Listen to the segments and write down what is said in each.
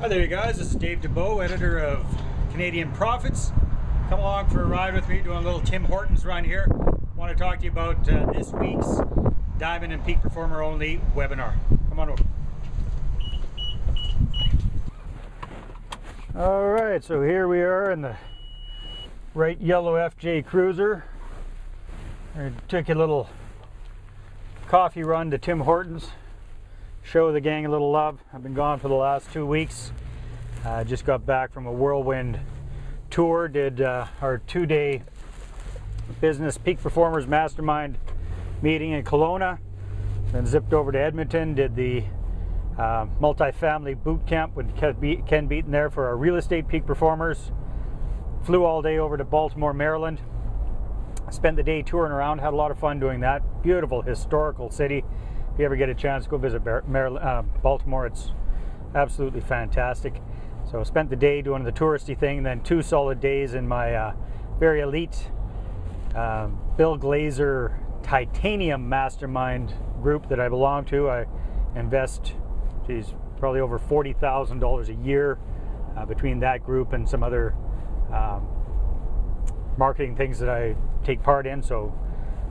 Hi there you guys, this is Dave DeBow, editor of Canadian Profits. Come along for a ride with me doing a little Tim Hortons run here. I want to talk to you about this week's Diamond and Peak Performer Only webinar. Come on over. Alright, so here we are in the bright yellow FJ Cruiser. I took a little coffee run to Tim Hortons. Show the gang a little love. I've been gone for the last 2 weeks. Just got back from a whirlwind tour. Did our 2-day business peak performers mastermind meeting in Kelowna. Then zipped over to Edmonton. Did the multifamily boot camp with Ken Beaton there for our real estate peak performers. Flew all day over to Baltimore, Maryland. Spent the day touring around. Had a lot of fun doing that. Beautiful historical city. If you ever get a chance, go visit Baltimore. It's absolutely fantastic. So spent the day doing the touristy thing, then 2 solid days in my very elite Bill Glazer Titanium Mastermind group that I belong to. I invest, probably over $40,000 a year between that group and some other marketing things that I take part in. So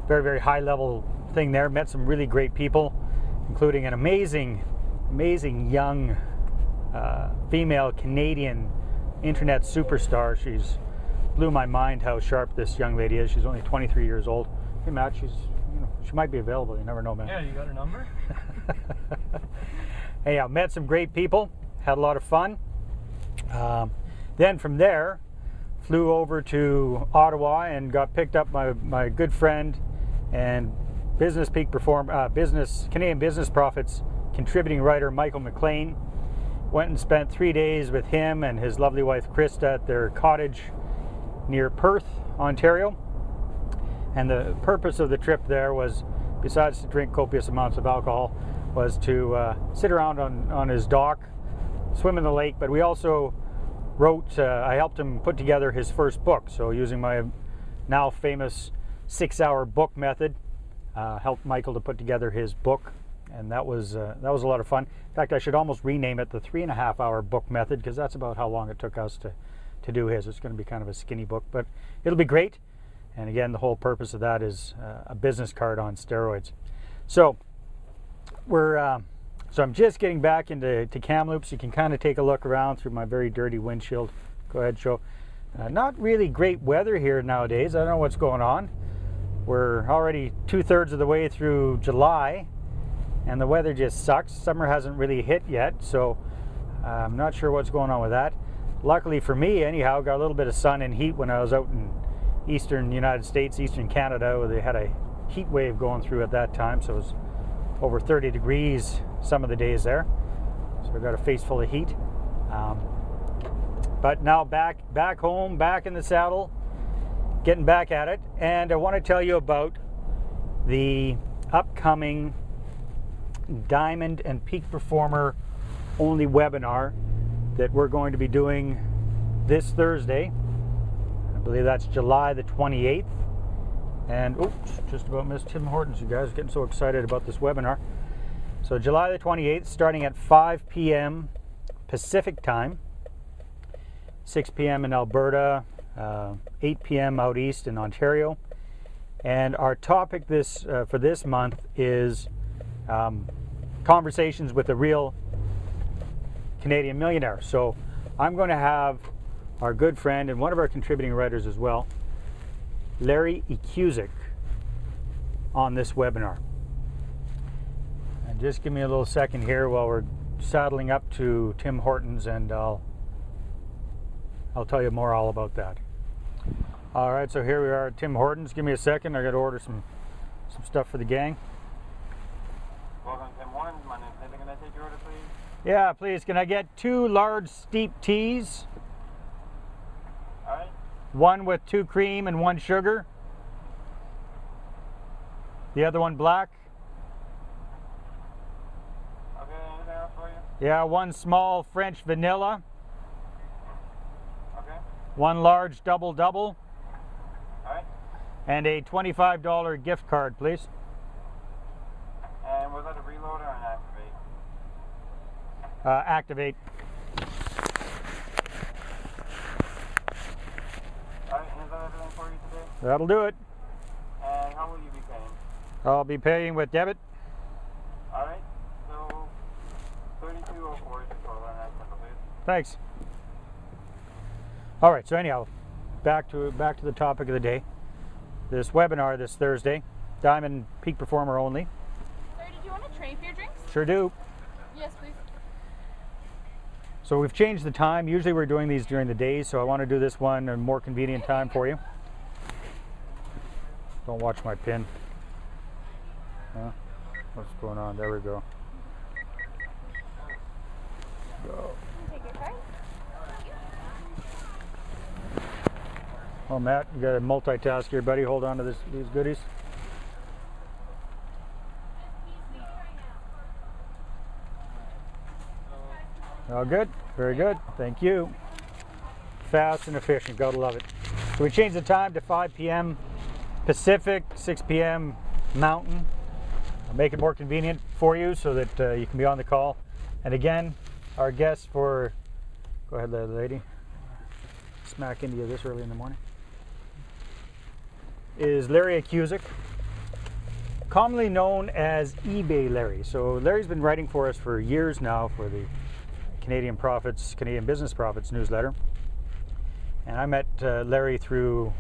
very, very high level thing there. Met some really great people, including an amazing young female Canadian internet superstar. She's blew my mind how sharp this young lady is. She's only 23 years old. Hey Matt, she might be available. You never know, man. Yeah, you got her number? Hey, I met some great people. Had a lot of fun. Then from there, flew over to Ottawa and got picked up by my good friend and Canadian Business Profits contributing writer Michael McLean. Went and spent 3 days with him and his lovely wife Krista at their cottage near Perth, Ontario. And the purpose of the trip there was, besides to drink copious amounts of alcohol, was to sit around on his dock, swim in the lake. But we also wrote, I helped him put together his first book. So using my now famous 6-hour book method, helped Michael to put together his book, and that was a lot of fun. In fact, I should almost rename it the 3.5-hour book method, because that's about how long it took us to do his. It's going to be kind of a skinny book, but it'll be great. And again, the whole purpose of that is a business card on steroids. So I'm just getting back into Kamloops. You can kind of take a look around through my very dirty windshield. Go ahead, show. Not really great weather here nowadays. I don't know what's going on. We're already 2/3 of the way through July, and the weather just sucks. Summer hasn't really hit yet, so I'm not sure what's going on with that. Luckily for me, anyhow, got a little bit of sun and heat when I was out in eastern United States, eastern Canada, where they had a heat wave going through at that time, so it was over 30 degrees some of the days there. So I got a face full of heat. But now back home, back in the saddle, getting back at it, and I want to tell you about the upcoming Diamond and Peak Performer Only webinar that we're going to be doing this Thursday. I believe that's July the 28th. And oops, just about missed Tim Hortons, you guys. Getting so excited about this webinar. So July the 28th, starting at 5 p.m. Pacific time, 6 p.m. in Alberta, 8 p.m. out east in Ontario. And our topic for this month is conversations with a real Canadian millionaire. So I'm going to have our good friend and one of our contributing writers as well, Larry Ekusic, on this webinar. And just give me a little second here while we're saddling up to Tim Hortons, and I'll tell you more all about that. All right, so here we are at Tim Hortons. Give me a second. I got to order some stuff for the gang. Welcome to Tim Hortons. My name's Nathan. Can I take your order, please? Yeah, please. Can I get 2 large steep teas? All right. 1 with 2 cream and 1 sugar. The other one black. Okay, anything else for you? Yeah, 1 small French vanilla. Okay. 1 large double-double. All right. And a $25 gift card, please. And was that a reload or an activate? Activate. That'll do it. And how will you be paying? I'll be paying with debit. All right. So 3204 is the total on that simple, please. Thanks. All right. So anyhow, back to the topic of the day. This webinar this Thursday, Diamond Peak Performer only. Sir, did you want a tray for your drinks? Sure do. Yes, please. So we've changed the time. Usually we're doing these during the day, so I want to do this one at a more convenient time for you. Don't watch my pin. Huh? What's going on? There we go. Go. Take your card. Oh, Matt, you got to multitask here, buddy. Hold on to these goodies. All good. Very good. Thank you. Fast and efficient. Gotta love it. So we changed the time to 5 p.m. Pacific, 6 p.m. Mountain. I'll make it more convenient for you so that you can be on the call. And again, our guest for, go ahead, lady. Smack into you this early in the morning. Is Larry Akusic, commonly known as eBay Larry. So Larry's been writing for us for years now for the Canadian Business Profits newsletter. And I met Larry through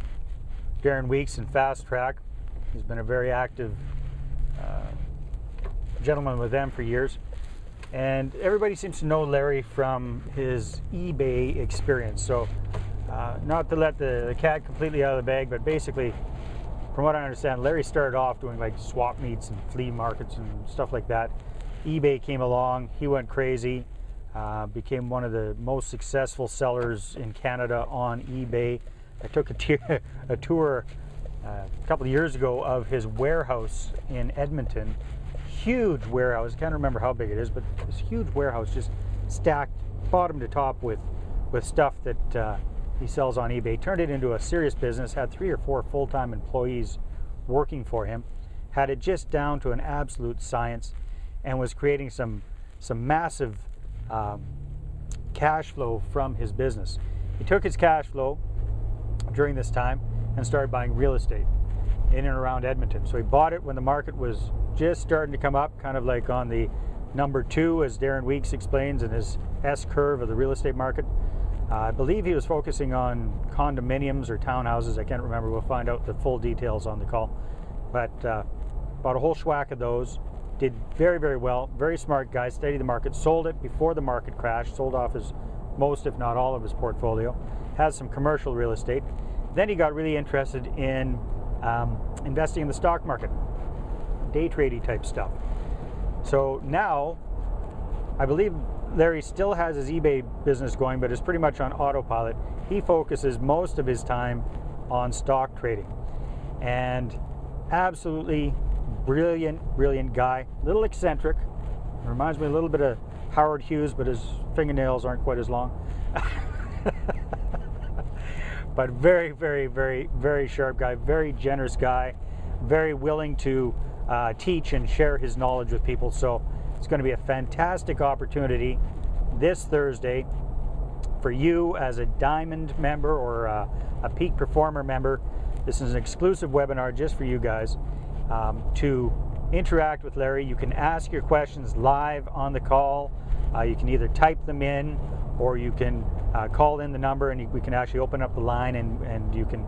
Darren Weeks and Fast Track. He's been a very active gentleman with them for years. And everybody seems to know Larry from his eBay experience. So not to let the cat completely out of the bag, but basically, from what I understand, Larry started off doing like swap meets and flea markets and stuff like that. eBay came along, he went crazy, became one of the most successful sellers in Canada on eBay. I took a tour a couple of years ago of his warehouse in Edmonton. Huge warehouse, I can't remember how big it is, but this huge warehouse just stacked bottom to top with stuff that he sells on eBay. Turned it into a serious business, had 3 or 4 full-time employees working for him, had it just down to an absolute science, and was creating some massive cash flow from his business. He took his cash flow during this time and started buying real estate in and around Edmonton. So he bought it when the market was just starting to come up, kind of like on the number 2, as Darren Weeks explains in his S-curve of the real estate market. I believe he was focusing on condominiums or townhouses. I can't remember. We'll find out the full details on the call. But bought a whole schwack of those. Did very, very well. Very smart guy. Studied the market. Sold it before the market crashed. Sold off his most, if not all, of his portfolio. Has some commercial real estate. Then he got really interested in investing in the stock market. Day trading type stuff. So now, I believe Larry still has his eBay business going, but is pretty much on autopilot. He focuses most of his time on stock trading. And absolutely brilliant guy. Little eccentric. Reminds me a little bit of Howard Hughes, but his fingernails aren't quite as long. But very, very, very, very sharp guy. Very generous guy. Very willing to teach and share his knowledge with people. So it's going to be a fantastic opportunity this Thursday for you as a Diamond member or a Peak Performer member. This is an exclusive webinar just for you guys to interact with Larry. You can ask your questions live on the call. You can either type them in or you can call in the number, and we can actually open up the line and you can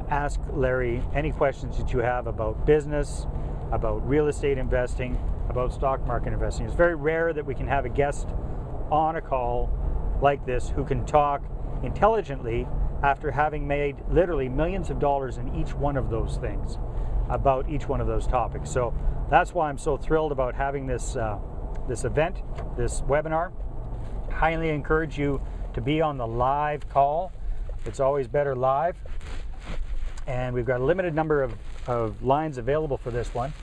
ask Larry any questions that you have about business, about real estate investing, about stock market investing. It's very rare that we can have a guest on a call like this who can talk intelligently after having made literally millions of dollars in each one of those things, about each one of those topics. So that's why I'm so thrilled about having this event, this webinar. Highly encourage you to be on the live call. It's always better live. And we've got a limited number of lines available for this one.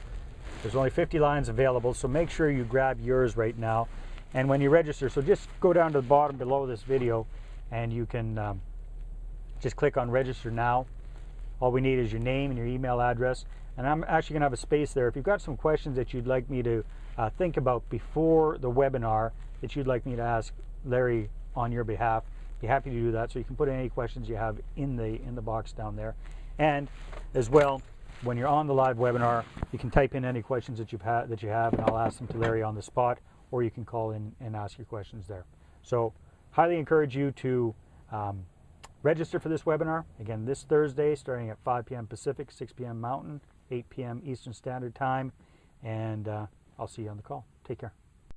There's only 50 lines available, so make sure you grab yours right now. And when you register, so just go down to the bottom below this video and you can just click on register now. All we need is your name and your email address. And I'm actually gonna have a space there. If you've got some questions that you'd like me to think about before the webinar that you'd like me to ask Larry on your behalf, be happy to do that. So you can put any questions you have in the box down there. And as well, when you're on the live webinar, you can type in any questions that you have, and I'll ask them to Larry on the spot, or you can call in and ask your questions there. So highly encourage you to register for this webinar. Again, this Thursday, starting at 5 p.m. Pacific, 6 p.m. Mountain, 8 p.m. Eastern Standard Time, and I'll see you on the call. Take care.